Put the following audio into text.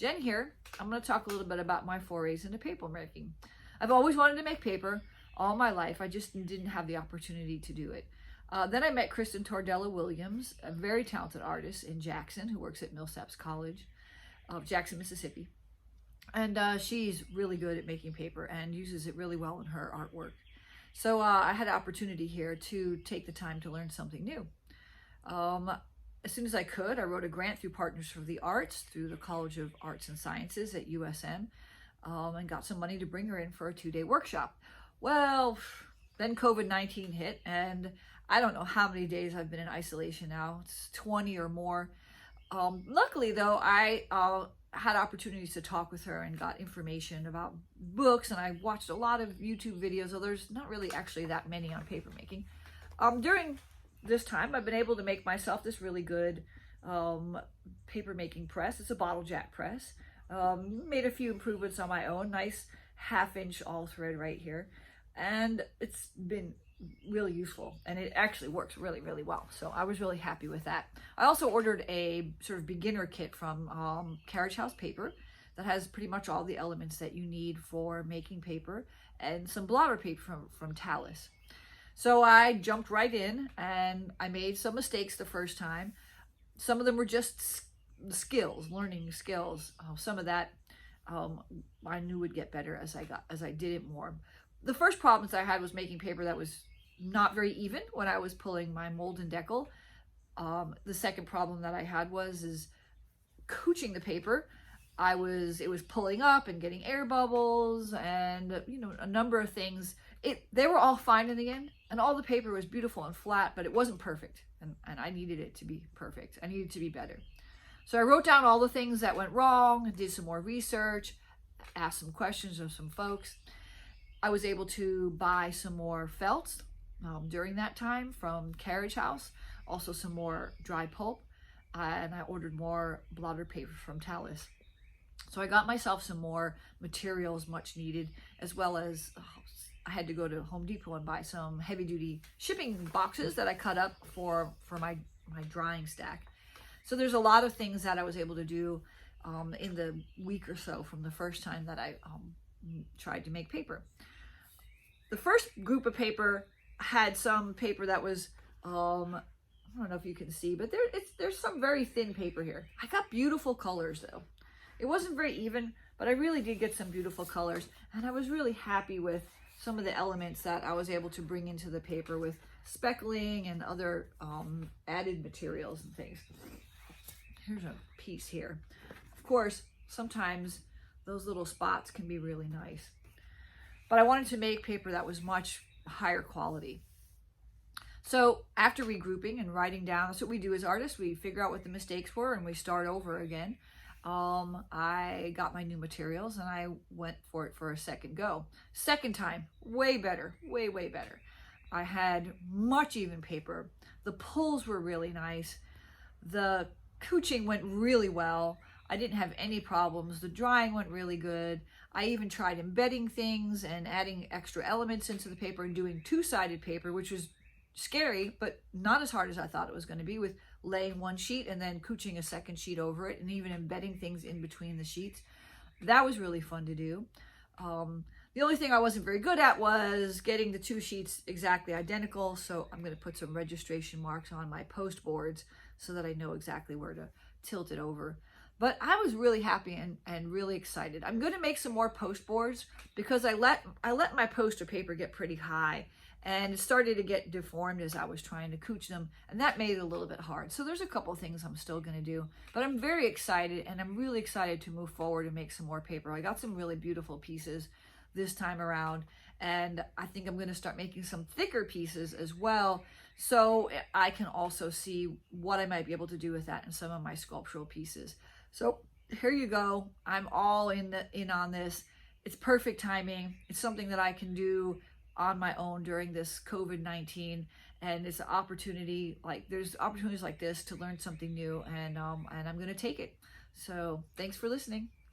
Jen here. I'm going to talk a little bit about my forays into paper making. I've always wanted to make paper all my life. I just didn't have the opportunity to do it. Then I met Kristen Tordella Williams, a very talented artist in Jackson who works at Millsaps College of Jackson, Mississippi. And she's really good at making paper and uses it really well in her artwork. So I had an opportunity here to take the time to learn something new. As soon as I could, I wrote a grant through Partners for the Arts, through the College of Arts and Sciences at USM, and got some money to bring her in for a 2-day workshop. Well, then COVID-19 hit, and I don't know how many days I've been in isolation now. It's 20 or more. Luckily, though, I had opportunities to talk with her and got information about books, and I watched a lot of YouTube videos, although there's not really actually that many on paper making. During this time, I've been able to make myself this really good paper making press. It's a bottle jack press. Made a few improvements on my own. Nice 1/2-inch all thread right here. And it's been really useful, and it actually works really, really well. So I was really happy with that. I also ordered a sort of beginner kit from Carriage House Paper that has pretty much all the elements that you need for making paper, and some blotter paper from Talus. So I jumped right in, and I made some mistakes the first time. Some of them were just skills, learning skills. Some of that I knew would get better as I did it more. The first problems I had was making paper that was not very even when I was pulling my mold and decal. The second problem that I had was couching the paper. It was pulling up and getting air bubbles and a number of things. They were all fine in the end, and all the paper was beautiful and flat, but it wasn't perfect, and I needed it to be perfect. I needed to be better. So I wrote down all the things that went wrong, did some more research, asked some questions of some folks. I was able to buy some more felts during that time from Carriage House, also some more dry pulp, and I ordered more blotter paper from Talus. So I got myself some more materials much needed, as well as I had to go to Home Depot and buy some heavy duty shipping boxes that I cut up for my drying stack. So there's a lot of things that I was able to do in the week or so from the first time that I tried to make paper. The first group of paper had some paper that was, I don't know if you can see, but there's some very thin paper here. I got beautiful colors though. It wasn't very even, but I really did get some beautiful colors, and I was really happy with some of the elements that I was able to bring into the paper with speckling and other added materials and things. Here's a piece here. Of course, sometimes those little spots can be really nice, but I wanted to make paper that was much higher quality. So after regrouping and writing down, that's what we do as artists. We figure out what the mistakes were and we start over again. I got my new materials and I went for it for a second go. Second time, way better, way better. I had much even paper. The pulls were really nice. The couching went really well. I didn't have any problems. The drying went really good. I even tried embedding things and adding extra elements into the paper and doing 2-sided paper, which was scary, but not as hard as I thought it was going to be, with laying one sheet and then couching a second sheet over it and even embedding things in between the sheets. That was really fun to do. The only thing I wasn't very good at was getting the 2 sheets exactly identical, so I'm going to put some registration marks on my post boards so that I know exactly where to tilt it over. But I was really happy and really excited. I'm going to make some more post boards because I let my poster paper get pretty high, and it started to get deformed as I was trying to couch them, and that made it a little bit hard. So there's a couple of things I'm still going to do, but I'm very excited, and I'm really excited to move forward and make some more paper. I got some really beautiful pieces this time around, and I think I'm going to start making some thicker pieces as well, so I can also see what I might be able to do with that in some of my sculptural pieces. So here you go. I'm all in on this. It's perfect timing. It's something that I can do on my own during this COVID-19, and it's an opportunity. There's opportunities like this to learn something new, and I'm going to take it. So thanks for listening.